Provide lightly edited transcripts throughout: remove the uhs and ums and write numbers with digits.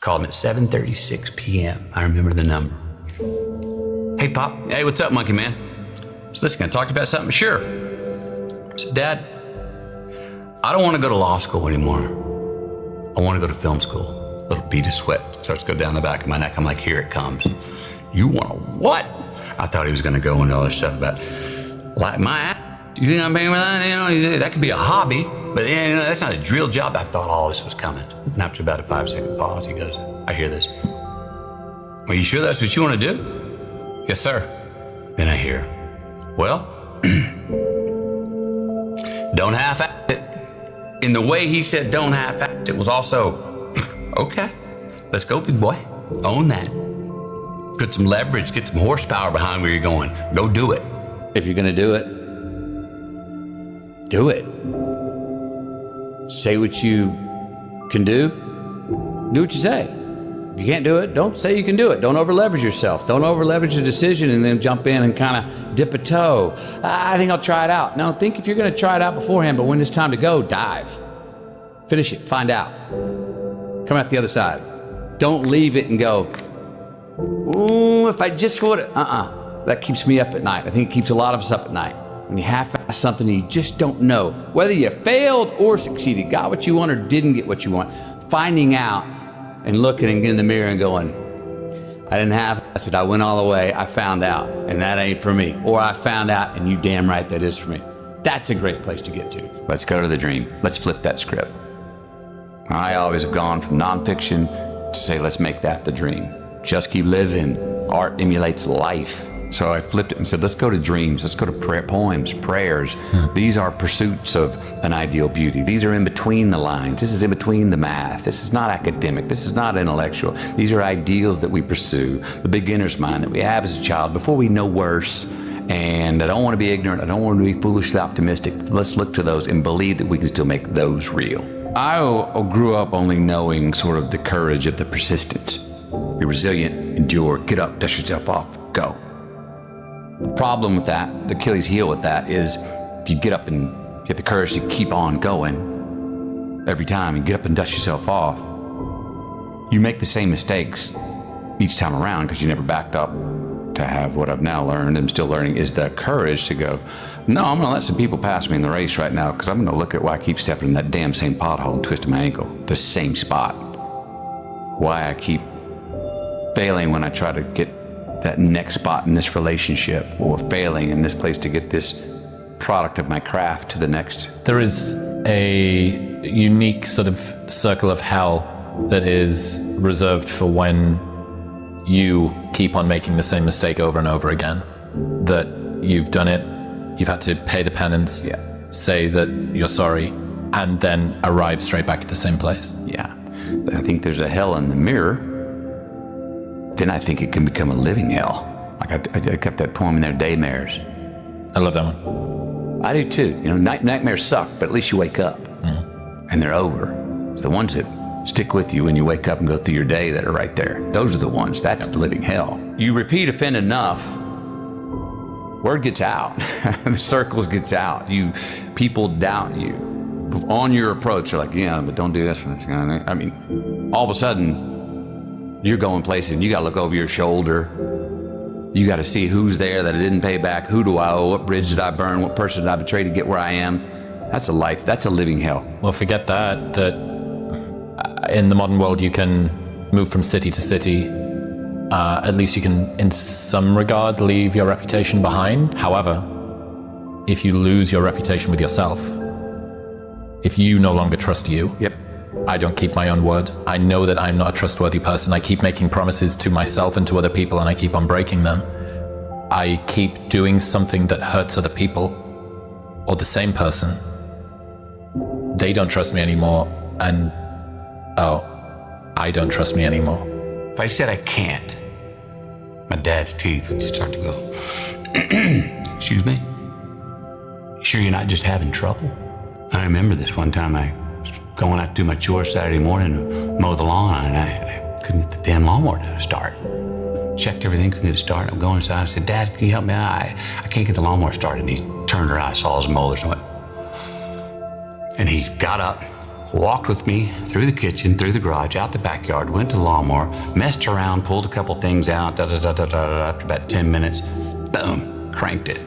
Called him at 7:36 p.m. I remember the number. Hey, Pop. Hey, what's up, monkey man? So listen, can I talk to you about something? Sure. I said, Dad, I don't want to go to law school anymore. I want to go to film school. A little bead of sweat starts to go down the back of my neck. I'm like, here it comes. You want to what? I thought he was going to go into other stuff about like my ass. You think I'm paying for that? You know, that could be a hobby, but you know, that's not a real job. I thought all this was coming. And after about a 5-second pause, he goes, I hear this. Are you sure that's what you want to do? Yes, sir. Then I hear, well, don't half-ass it. In the way he said don't half-ass it was also, okay, let's go, big boy. Own that. Put some leverage, get some horsepower behind where you're going. Go do it. If you're gonna do it, do it. Say what you can do. Do what you say. If you can't do it, don't say you can do it. Don't over leverage yourself. Don't over leverage a decision and then jump in and kind of dip a toe. I think I'll try it out. No, think if you're gonna try it out beforehand, but when it's time to go, dive. Finish it, find out. Come out the other side. Don't leave it and go, ooh, if I just would, that keeps me up at night. I think it keeps a lot of us up at night. When you half-ass something and you just don't know whether you failed or succeeded, got what you want or didn't get what you want, finding out and looking in the mirror and going, I didn't half-ass it, I went all the way, I found out, and that ain't for me. Or I found out and you damn right that is for me. That's a great place to get to. Let's go to the dream. Let's flip that script. I always have gone from nonfiction to say, let's make that the dream. Just keep living. Art emulates life. So I flipped it and said, let's go to dreams. Let's go to poems, prayers. These are pursuits of an ideal beauty. These are in between the lines. This is in between the math. This is not academic. This is not intellectual. These are ideals that we pursue, the beginner's mind that we have as a child before we know worse. And I don't want to be ignorant. I don't want to be foolishly optimistic. Let's look to those and believe that we can still make those real. I grew up only knowing sort of the courage of the persistence. Be resilient, endure, get up, dust yourself off, go. The problem with that, the Achilles heel with that is if you get up and you have the courage to keep on going every time and get up and dust yourself off, you make the same mistakes each time around because you never backed up to have what I've now learned and still learning is the courage to go, no, I'm gonna let some people pass me in the race right now because I'm gonna look at why I keep stepping in that damn same pothole and twisting my ankle, the same spot. Why I keep failing when I try to get that next spot in this relationship or failing in this place to get this product of my craft to the next. There is a unique sort of circle of hell that is reserved for when you keep on making the same mistake over and over again. That you've done it, you've had to pay the penance, say that you're sorry, and then arrive straight back to the same place. Yeah, I think there's a hell in the mirror. Then I think it can become a living hell. Like I kept that poem in there, Daymares. I love that one. I do too. You know, nightmares suck, but at least you wake up and they're over. It's the ones that stick with you when you wake up and go through your day that are right there. Those are the ones, that's the living hell. You repeat offend enough, word gets out. The circles gets out. People doubt you. On your approach, you're like, yeah, but don't do this. I mean, all of a sudden, you're going places and you gotta look over your shoulder. You gotta see who's there that I didn't pay back. Who do I owe? What bridge did I burn? What person did I betray to get where I am? That's a life, that's a living hell. Well, forget that in the modern world you can move from city to city. At least you can, in some regard, leave your reputation behind. However, if you lose your reputation with yourself, if you no longer trust you, I don't keep my own word. I know that I'm not a trustworthy person. I keep making promises to myself and to other people and I keep on breaking them. I keep doing something that hurts other people or the same person. They don't trust me anymore and, I don't trust me anymore. If I said I can't, my dad's teeth would just start to go, excuse me? You sure you're not just having trouble? I remember this one time I going out to do my chores Saturday morning to mow the lawn, and I couldn't get the damn lawnmower to start. Checked everything, couldn't get it started. I'm going inside, I said, Dad, can you help me out? I can't get the lawnmower started. And he turned around, saw his molars and went, and he got up, walked with me through the kitchen, through the garage, out the backyard, went to the lawnmower, messed around, pulled a couple things out, after about 10 minutes, boom, cranked it.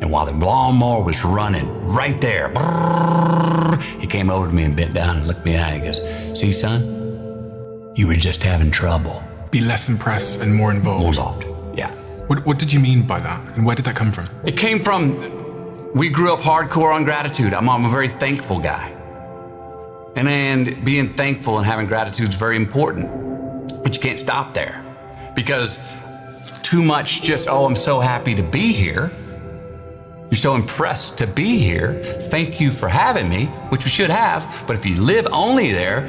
And while the lawnmower was running right there, he came over to me and bent down and looked me in the eye and he goes, see, son, you were just having trouble. Be less impressed and more involved. More involved, yeah. What did you mean by that? And where did that come from? It came from, we grew up hardcore on gratitude. I'm a very thankful guy. And being thankful and having gratitude is very important, but you can't stop there because too much just, oh, I'm so happy to be here. You're so impressed to be here. Thank you for having me, which we should have. But if you live only there,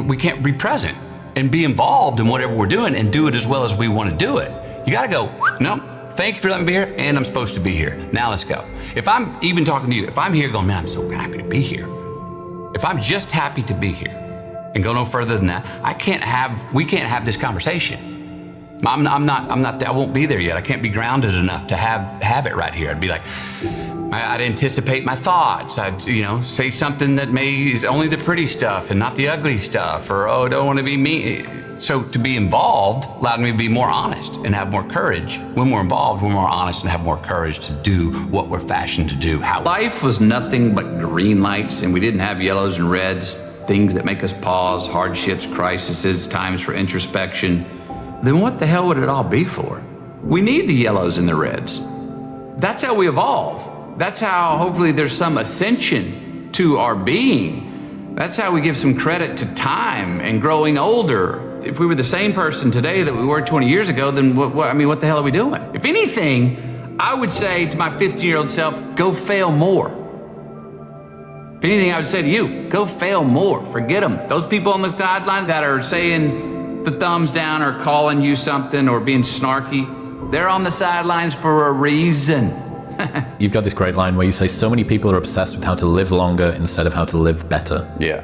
we can't be present and be involved in whatever we're doing and do it as well as we want to do it. You got to go, no, thank you for letting me be here and I'm supposed to be here. Now let's go. If I'm even talking to you, if I'm here going, man, I'm so happy to be here. If I'm just happy to be here and go no further than that, we can't have this conversation. I won't be there yet. I can't be grounded enough to have it right here. I'd be like, I'd anticipate my thoughts. I'd, say something that is only the pretty stuff and not the ugly stuff, or, oh, don't want to be mean. So to be involved allowed me to be more honest and have more courage. When we're involved, we're more honest and have more courage to do what we're fashioned to do. Life was nothing but green lights, and we didn't have yellows and reds, things that make us pause, hardships, crises, times for introspection. Then what the hell would it all be for? We need the yellows and the reds. That's how we evolve. That's how hopefully there's some ascension to our being. That's how we give some credit to time and growing older. If we were the same person today that we were 20 years ago, then what the hell are we doing? If anything, I would say to my 15-year-old self, go fail more. If anything, I would say to you, go fail more. Forget them. Those people on the sideline that are saying the thumbs down or calling you something or being snarky, they're on the sidelines for a reason. You've got this great line where you say so many people are obsessed with how to live longer instead of how to live better. Yeah.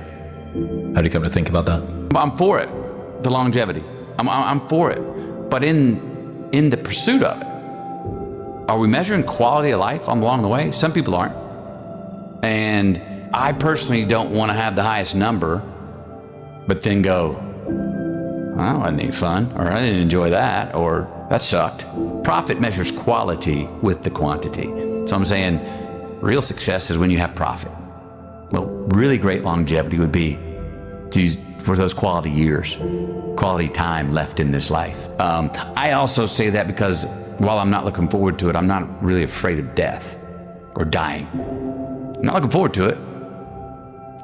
How do you come to think about that? I'm for it, the longevity. I'm for it. But in the pursuit of it, are we measuring quality of life along the way? Some people aren't. And I personally don't want to have the highest number, but then go, well, that wasn't any fun, or I didn't enjoy that, or that sucked. Profit measures quality with the quantity. So I'm saying real success is when you have profit. Well, really great longevity would be for those quality years, quality time left in this life. I also say that because while I'm not looking forward to it, I'm not really afraid of death or dying. I'm not looking forward to it.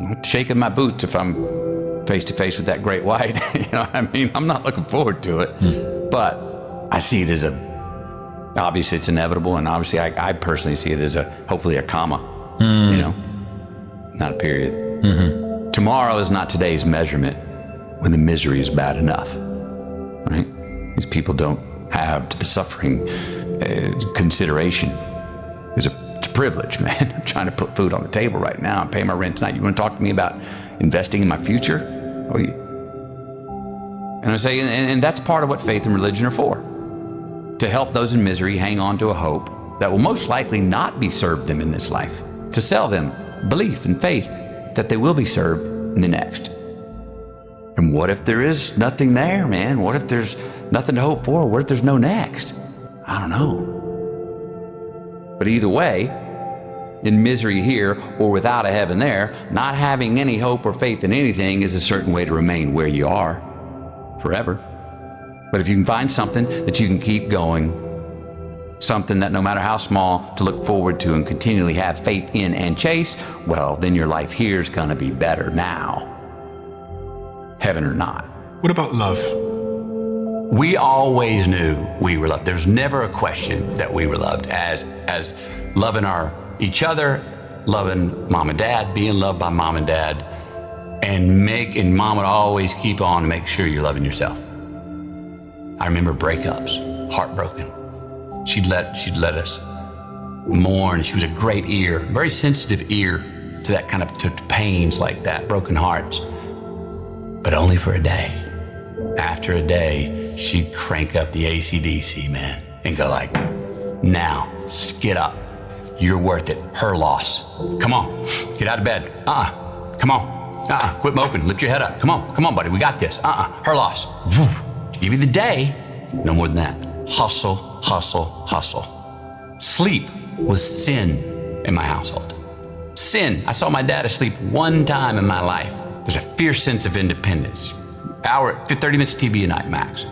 I'm shaking my boots if I'm face to face with that great white. You know what I mean? I'm not looking forward to it, but I see it as obviously it's inevitable, and obviously I personally see it as hopefully a comma, not a period. Mm-hmm. Tomorrow is not today's measurement when the misery is bad enough, right? These people don't have the suffering consideration. It's a privilege, man. I'm trying to put food on the table right now and pay my rent tonight. You want to talk to me about investing in my future? And I say, and that's part of what faith and religion are for. To help those in misery hang on to a hope that will most likely not be served them in this life. To sell them belief and faith that they will be served in the next. And what if there is nothing there, man? What if there's nothing to hope for? What if there's no next? I don't know. But either way, in misery here or without a heaven there, not having any hope or faith in anything is a certain way to remain where you are forever. But if you can find something that you can keep going, something that no matter how small to look forward to and continually have faith in and chase, well, then your life here is going to be better now, heaven or not. What about love? We always knew we were loved. There's never a question that we were loved as loving each other, loving mom and dad, being loved by mom and dad, and mom would always keep on to make sure you're loving yourself. I remember breakups, heartbroken. She'd let us mourn. She was a great ear, very sensitive ear to that kind of to pains like that, broken hearts, but only for a day. After a day, she'd crank up the AC/DC, man, and go like, now, get up. You're worth it. Her loss. Come on. Get out of bed. Come on. Quit moping. Lift your head up. Come on, buddy. We got this. Her loss. To give you the day, no more than that. Hustle, hustle, hustle. Sleep was sin in my household. Sin. I saw my dad asleep one time in my life. There's a fierce sense of independence. 30 minutes of TV a night, max.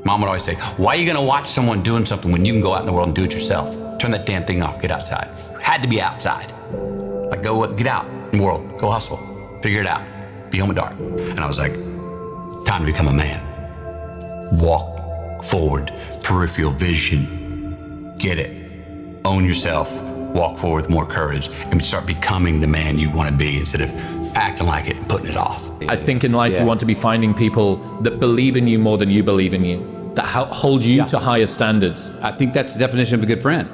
Mom would always say, why are you gonna watch someone doing something when you can go out in the world and do it yourself? Turn that damn thing off, get outside. Had to be outside. Like get out in the world, go hustle, figure it out, be home at dark. And I was like, time to become a man. Walk forward, peripheral vision, get it. Own yourself, walk forward with more courage, and start becoming the man you wanna be instead of acting like it and putting it off. I think in life you want to be finding people that believe in you more than you believe in you, that hold you to higher standards. I think that's the definition of a good friend.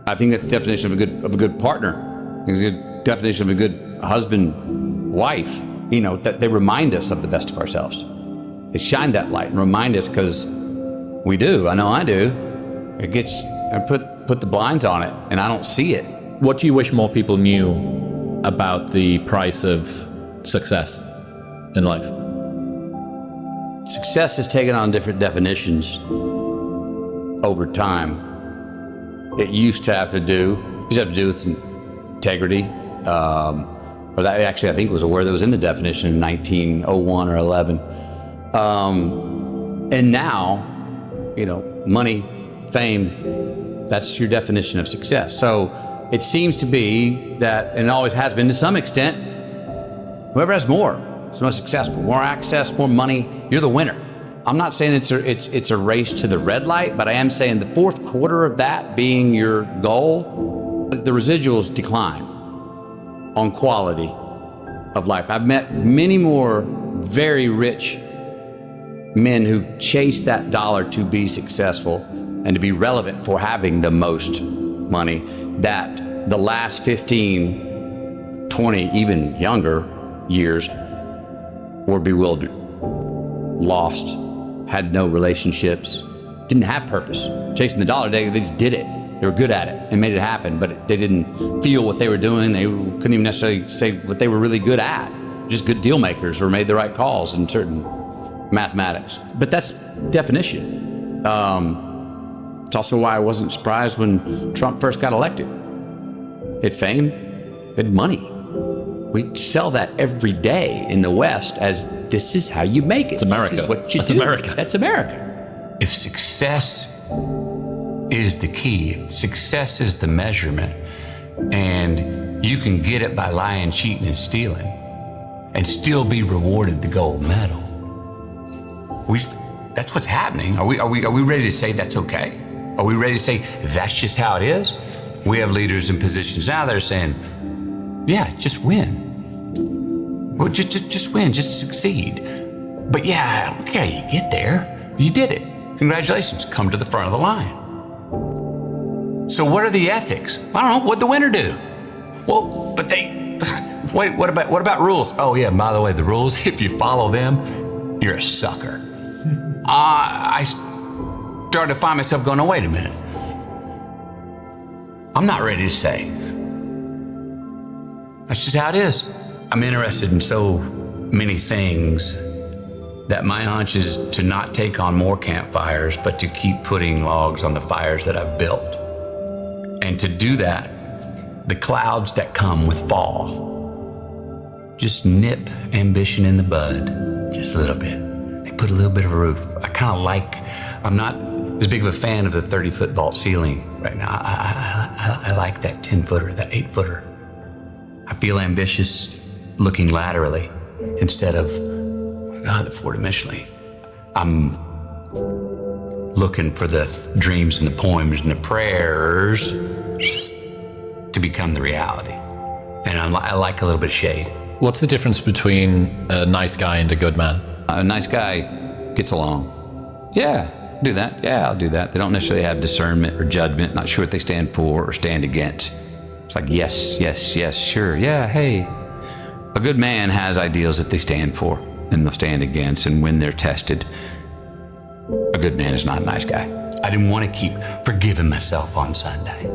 I think that's the definition of a good partner, a good definition of a good husband, wife. You know, that they remind us of the best of ourselves. They shine that light and remind us, because we do. I know I do. It gets, I put the blinds on it, and I don't see it. What do you wish more people knew about the price of success in life? Success has taken on different definitions over time. It used to have to do with integrity, or that actually I think was a word that was in the definition in 1901 or 11. And now, you know, money, fame, that's your definition of success. So it seems to be that, and it always has been to some extent, whoever has more is most successful. More access, more money, you're the winner. I'm not saying it's a race to the red light, but I am saying the fourth quarter of that being your goal, the residuals decline on quality of life. I've met many more very rich men who chase that dollar to be successful and to be relevant for having the most money, that the last 15, 20, even younger years were bewildered, lost, had no relationships, didn't have purpose. Chasing the dollar, they just did it. They were good at it and made it happen, but they didn't feel what they were doing. They couldn't even necessarily say what they were really good at. Just good deal makers or made the right calls in certain mathematics. But that's definition. It's also why I wasn't surprised when Trump first got elected. He had fame, he had money. We sell that every day in the West as this is how you make it. It's America. This is what you That's do. America. That's America. If success is the key, if success is the measurement, and you can get it by lying, cheating, and stealing, and still be rewarded the gold medal, that's what's happening. Are we ready to say that's okay? Are we ready to say that's just how it is? We have leaders in positions now that are saying, yeah, just win. Well, just win, just succeed. But yeah, I don't care how you get there. You did it. Congratulations, come to the front of the line. So what are the ethics? I don't know, what'd the winner do? Well, but wait, what about rules? Oh yeah, by the way, the rules, if you follow them, you're a sucker. I started to find myself going, oh, wait a minute. I'm not ready to say. That's just how it is. I'm interested in so many things that my hunch is to not take on more campfires, but to keep putting logs on the fires that I've built. And to do that, the clouds that come with fall just nip ambition in the bud just a little bit. They put a little bit of a roof. I'm not as big of a fan of the 30-foot vault ceiling right now. I like that 10-footer, that 8-footer. I feel ambitious looking laterally instead of, the four-dimensionally. I'm looking for the dreams and the poems and the prayers to become the reality. And I like a little bit of shade. What's the difference between a nice guy and a good man? A nice guy gets along. Yeah, do that. Yeah, I'll do that. They don't necessarily have discernment or judgment, not sure what they stand for or stand against. It's like, yes, sure, yeah, hey. A good man has ideals that they stand for and they'll stand against, and when they're tested, a good man is not a nice guy. I didn't want to keep forgiving myself on Sunday.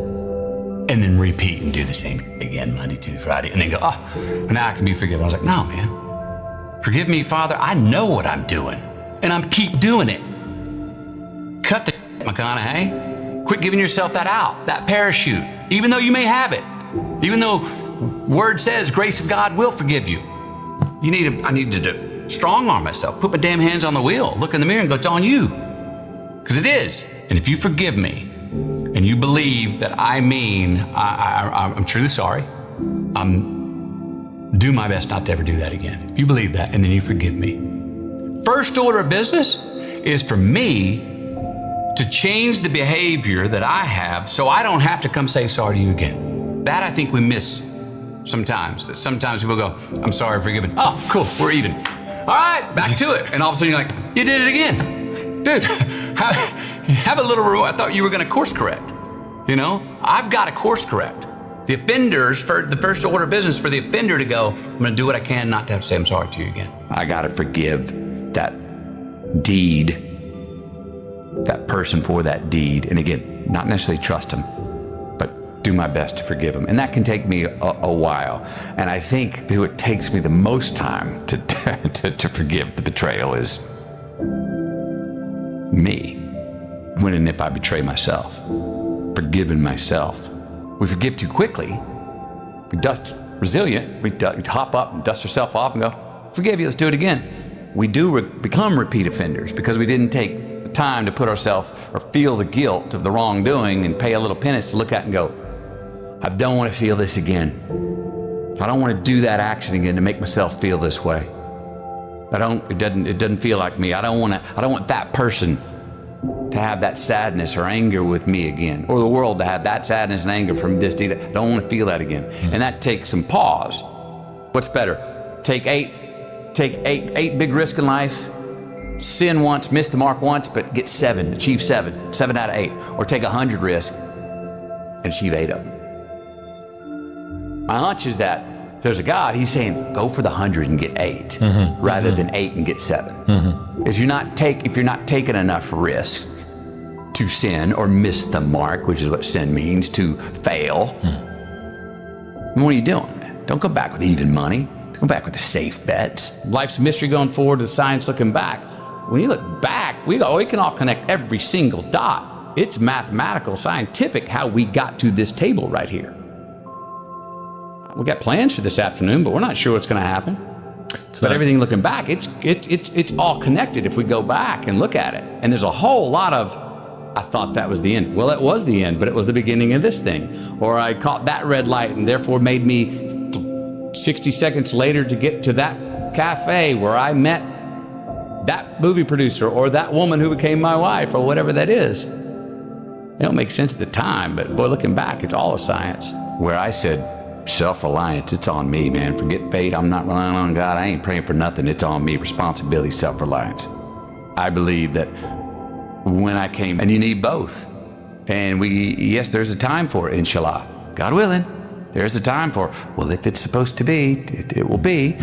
and then repeat and do the same again Monday, Tuesday, Friday, and then go, oh, now I can be forgiven. I was like, no, man. Forgive me, Father. I know what I'm doing, and I'm keep doing it. Cut the McConaughey. Quit giving yourself that out, that parachute, even though you may have it, even though word says grace of God will forgive you. I need to strong arm myself, put my damn hands on the wheel, look in the mirror and go, it's on you. Because it is. And if you forgive me and you believe that I mean, I'm truly sorry, do my best not to ever do that again. If you believe that and then you forgive me. First order of business is for me to change the behavior that I have so I don't have to come say sorry to you again. That I think we miss sometimes. That sometimes people go, I'm sorry, forgiven. Oh, cool, we're even. All right, back to it. And all of a sudden you're like, you did it again. Dude, have a little reward. I thought you were gonna course correct. You know, I've got to course correct. The offenders, for the first order of business for the offender to go, I'm gonna do what I can not to have to say I'm sorry to you again. I gotta forgive that deed, that person for that deed. And again, not necessarily trust them, but do my best to forgive them. And that can take me a while. And I think who it takes me the most time to forgive the betrayal is me. When and if I betray myself, forgiving myself. We forgive too quickly. We dust resilient. We hop up and dust ourselves off and go, forgive you, let's do it again. We do become repeat offenders because we didn't take time to put ourselves or feel the guilt of the wrongdoing and pay a little penance to look at and go, I don't want to feel this again. I don't want to do that action again to make myself feel this way. It doesn't feel like me. I don't want that person to have that sadness or anger with me again, or the world to have that sadness and anger from this deed. I don't want to feel that again. And that takes some pause. What's better? Take eight big risks in life, sin once, miss the mark once, but get achieve seven out of 8, or take 100 risks and achieve 8 of them. My hunch is that if there's a God, he's saying, go for the 100 and get 8, rather than 8 and get 7. If you're not taking enough risk to sin or miss the mark, which is what sin means, to fail, what are you doing? Don't go back with even money. Go back with the safe bets. Life's mystery going forward, the science looking back. When you look back, we can all connect every single dot. It's mathematical, scientific, how we got to this table right here. We got plans for this afternoon, but we're not sure what's going to happen. But everything looking back, it's all connected if we go back and look at it. And there's a whole lot of, I thought that was the end. Well, it was the end, but it was the beginning of this thing. Or I caught that red light and therefore made me 60 seconds later to get to that cafe where I met that movie producer or that woman who became my wife or whatever that is. It don't make sense at the time, but boy, looking back, it's all a science. Where I said, self-reliance, it's on me, man. Forget fate, I'm not relying on God. I ain't praying for nothing, it's on me. Responsibility, self-reliance. I believe that when I came, and you need both. And yes, there's a time for it, inshallah. God willing, there's a time for it. Well, if it's supposed to be, it will be.